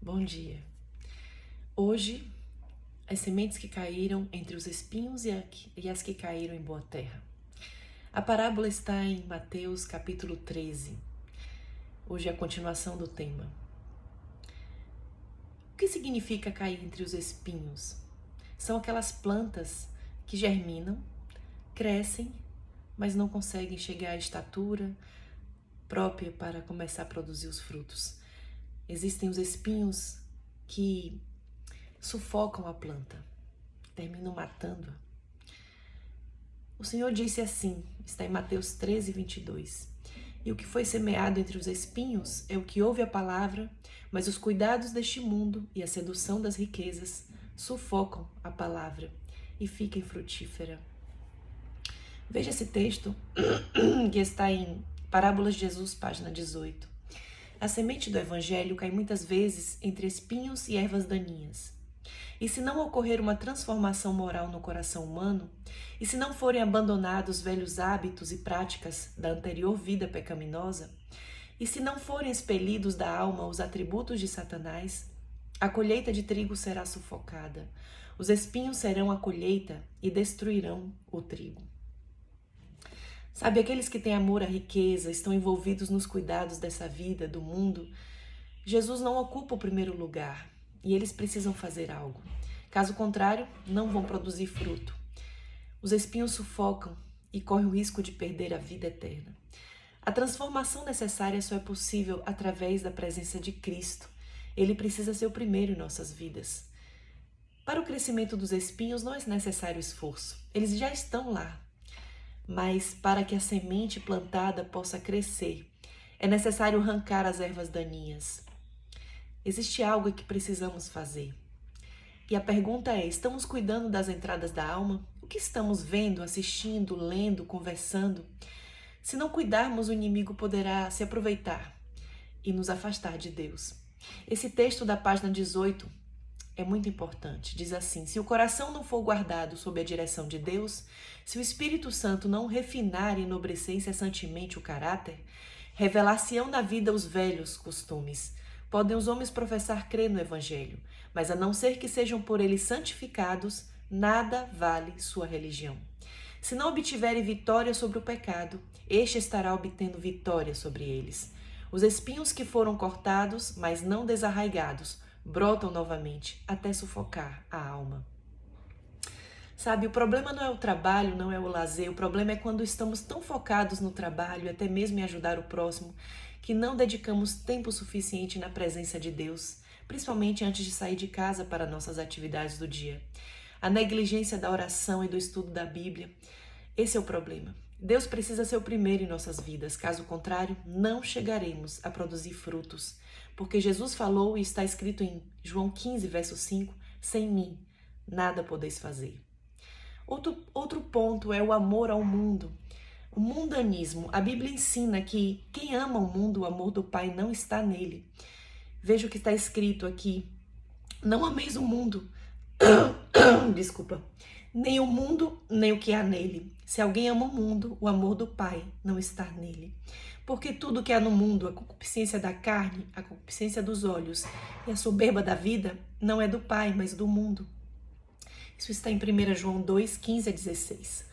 Bom dia. Hoje, as sementes que caíram entre os espinhos e as que caíram em boa terra. A parábola está em Mateus capítulo 13. Hoje é a continuação do tema. O que significa cair entre os espinhos? São aquelas plantas que germinam, crescem, mas não conseguem chegar à estatura própria para começar a produzir os frutos. Existem os espinhos que sufocam a planta, terminam matando-a. O Senhor disse assim, está em Mateus 13, 22. E o que foi semeado entre os espinhos é o que ouve a palavra, mas os cuidados deste mundo e a sedução das riquezas sufocam a palavra e fica infrutífera. Veja esse texto que está em Parábolas de Jesus, página 18. A semente do Evangelho cai muitas vezes entre espinhos e ervas daninhas. E se não ocorrer uma transformação moral no coração humano, e se não forem abandonados velhos hábitos e práticas da anterior vida pecaminosa, e se não forem expelidos da alma os atributos de Satanás, a colheita de trigo será sufocada. Os espinhos serão a colheita e destruirão o trigo. Sabe, aqueles que têm amor à riqueza, estão envolvidos nos cuidados dessa vida, do mundo, Jesus não ocupa o primeiro lugar e eles precisam fazer algo. Caso contrário, não vão produzir fruto. Os espinhos sufocam e correm o risco de perder a vida eterna. A transformação necessária só é possível através da presença de Cristo. Ele precisa ser o primeiro em nossas vidas. Para o crescimento dos espinhos não é necessário esforço. Eles já estão lá. Mas para que a semente plantada possa crescer, é necessário arrancar as ervas daninhas. Existe algo que precisamos fazer. E a pergunta é, estamos cuidando das entradas da alma? O que estamos vendo, assistindo, lendo, conversando? Se não cuidarmos, o inimigo poderá se aproveitar e nos afastar de Deus. Esse texto da página 18 é muito importante. Diz assim, se o coração não for guardado sob a direção de Deus, se o Espírito Santo não refinar e enobrecer incessantemente o caráter, revelar-se-ão na vida os velhos costumes. Podem os homens professar crer no Evangelho, mas a não ser que sejam por ele santificados, nada vale sua religião. Se não obtiverem vitória sobre o pecado, este estará obtendo vitória sobre eles. Os espinhos que foram cortados, mas não desarraigados, brotam novamente até sufocar a alma. Sabe, o problema não é o trabalho, não é o lazer, o problema é quando estamos tão focados no trabalho, até mesmo em ajudar o próximo, que não dedicamos tempo suficiente na presença de Deus, principalmente antes de sair de casa para nossas atividades do dia. A negligência da oração e do estudo da Bíblia, esse é o problema. Deus precisa ser o primeiro em nossas vidas, caso contrário, não chegaremos a produzir frutos. Porque Jesus falou e está escrito em João 15, verso 5, sem mim, nada podeis fazer. Outro ponto é o amor ao mundo. O mundanismo. A Bíblia ensina que quem ama o mundo, o amor do Pai não está nele. Veja o que está escrito aqui. Não ameis o mundo. Desculpa. Nem o mundo, nem o que há nele. Se alguém ama o mundo, o amor do Pai não está nele. Porque tudo que há no mundo, a concupiscência da carne, a concupiscência dos olhos e a soberba da vida, não é do Pai, mas do mundo. Isso está em 1 João 2, 15 a 16.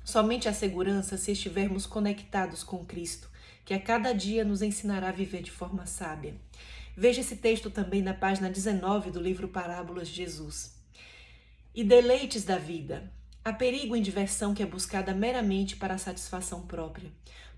Somente a segurança se estivermos conectados com Cristo, que a cada dia nos ensinará a viver de forma sábia. Veja esse texto também na página 19 do livro Parábolas de Jesus. E deleites da vida. Há perigo em diversão que é buscada meramente para a satisfação própria.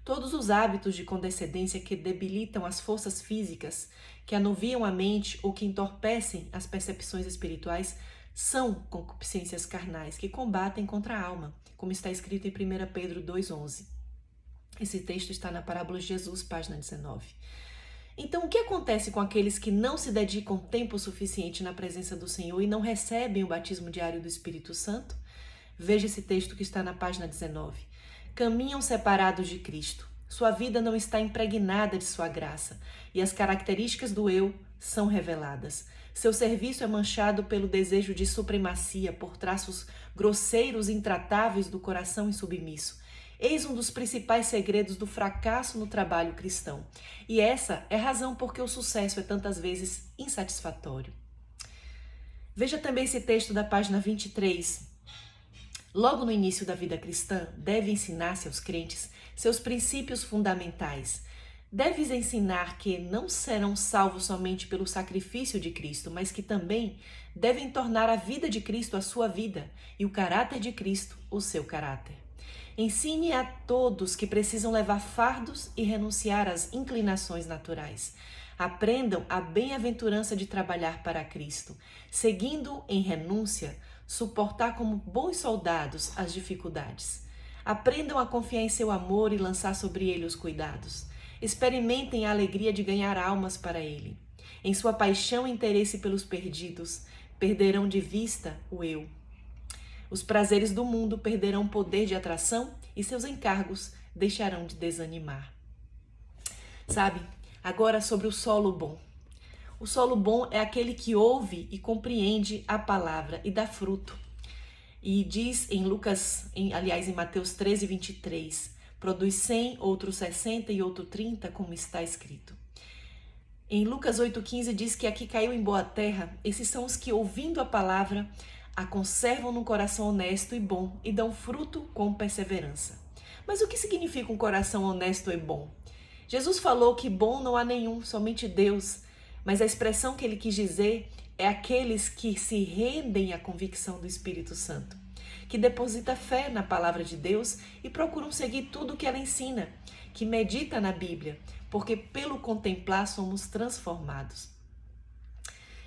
Todos os hábitos de condescendência que debilitam as forças físicas, que anuviam a mente ou que entorpecem as percepções espirituais, são concupiscências carnais que combatem contra a alma, como está escrito em 1 Pedro 2,11. Esse texto está na Parábola de Jesus, página 19. Então, o que acontece com aqueles que não se dedicam tempo suficiente na presença do Senhor e não recebem o batismo diário do Espírito Santo? Veja esse texto que está na página 19. Caminham separados de Cristo. Sua vida não está impregnada de sua graça e as características do eu são reveladas. Seu serviço é manchado pelo desejo de supremacia, por traços grosseiros e intratáveis do coração insubmisso. Eis um dos principais segredos do fracasso no trabalho cristão. E essa é a razão por que o sucesso é tantas vezes insatisfatório. Veja também esse texto da página 23. Logo no início da vida cristã, deve ensinar-se aos crentes seus princípios fundamentais. Deves ensinar que não serão salvos somente pelo sacrifício de Cristo, mas que também devem tornar a vida de Cristo a sua vida e o caráter de Cristo o seu caráter. Ensine a todos que precisam levar fardos e renunciar às inclinações naturais. Aprendam a bem-aventurança de trabalhar para Cristo, seguindo em renúncia, suportar como bons soldados as dificuldades. Aprendam a confiar em seu amor e lançar sobre ele os cuidados. Experimentem a alegria de ganhar almas para ele. Em sua paixão e interesse pelos perdidos, perderão de vista o eu. Os prazeres do mundo perderão poder de atração e seus encargos deixarão de desanimar. Sabe, agora sobre o solo bom. O solo bom é aquele que ouve e compreende a palavra e dá fruto. E diz em em Mateus 13, 23, produz 100, outro 60 e outro 30, como está escrito. Em Lucas 8,15 diz que aqui caiu em boa terra, esses são os que, ouvindo a palavra, a conservam num coração honesto e bom e dão fruto com perseverança. Mas o que significa um coração honesto e bom? Jesus falou que bom não há nenhum, somente Deus, mas a expressão que ele quis dizer é aqueles que se rendem à convicção do Espírito Santo, que deposita fé na palavra de Deus e procuram seguir tudo o que ela ensina, que medita na Bíblia, porque pelo contemplar somos transformados.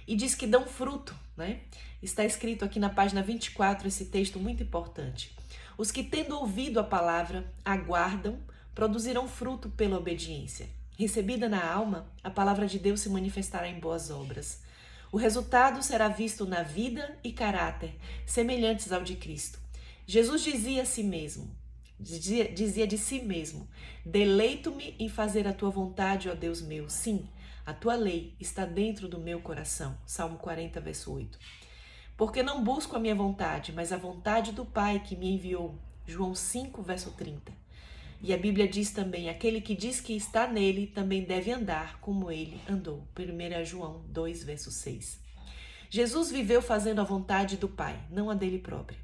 E diz que dão fruto, né? Está escrito aqui na página 24 esse texto muito importante. Os que, tendo ouvido a palavra, aguardam, produzirão fruto pela obediência. Recebida na alma, a palavra de Deus se manifestará em boas obras. O resultado será visto na vida e caráter, semelhantes ao de Cristo. Jesus dizia de si mesmo, deleito-me em fazer a tua vontade, ó Deus meu. Sim, a tua lei está dentro do meu coração. Salmo 40, verso 8. Porque não busco a minha vontade, mas a vontade do Pai que me enviou. João 5, verso 30. E a Bíblia diz também, aquele que diz que está nele também deve andar como ele andou. 1 João 2, verso 6. Jesus viveu fazendo a vontade do Pai, não a dele próprio.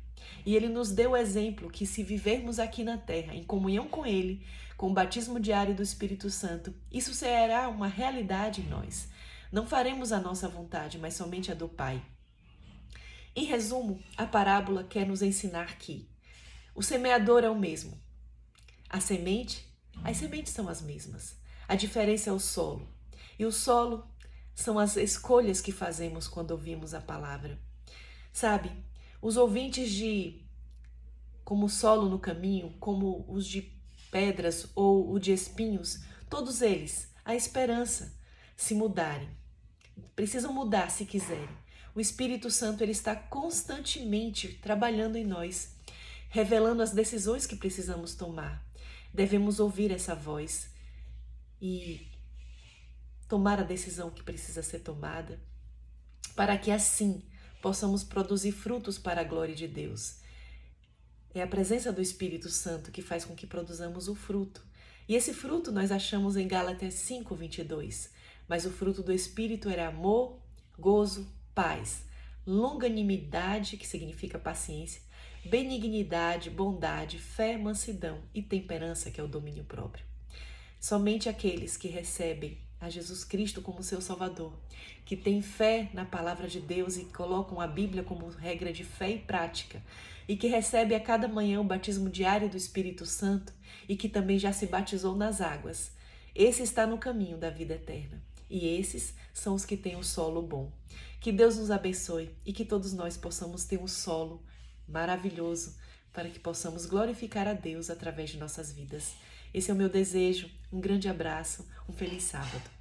E ele nos deu o exemplo que, se vivermos aqui na terra, em comunhão com ele, com o batismo diário do Espírito Santo, isso será uma realidade em nós. Não faremos a nossa vontade, mas somente a do Pai. Em resumo, a parábola quer nos ensinar que o semeador é o mesmo. As sementes são as mesmas. A diferença é o solo. E o solo são as escolhas que fazemos quando ouvimos a palavra. Sabe, os ouvintes como solo no caminho, como os de pedras ou o de espinhos, todos eles, a esperança, se mudarem. Precisam mudar se quiserem. O Espírito Santo ele está constantemente trabalhando em nós, revelando as decisões que precisamos tomar. Devemos ouvir essa voz e tomar a decisão que precisa ser tomada, para que assim possamos produzir frutos para a glória de Deus. É a presença do Espírito Santo que faz com que produzamos o fruto. E esse fruto nós achamos em Gálatas 5, 22. Mas o fruto do Espírito era amor, gozo, paz, longanimidade, que significa paciência, benignidade, bondade, fé, mansidão e temperança, que é o domínio próprio. Somente aqueles que recebem a Jesus Cristo como seu Salvador, que têm fé na palavra de Deus e colocam a Bíblia como regra de fé e prática, e que recebe a cada manhã o batismo diário do Espírito Santo e que também já se batizou nas águas, esse está no caminho da vida eterna. E esses são os que têm o solo bom. Que Deus nos abençoe e que todos nós possamos ter um solo maravilhoso para que possamos glorificar a Deus através de nossas vidas. Esse é o meu desejo. Um grande abraço, um feliz sábado.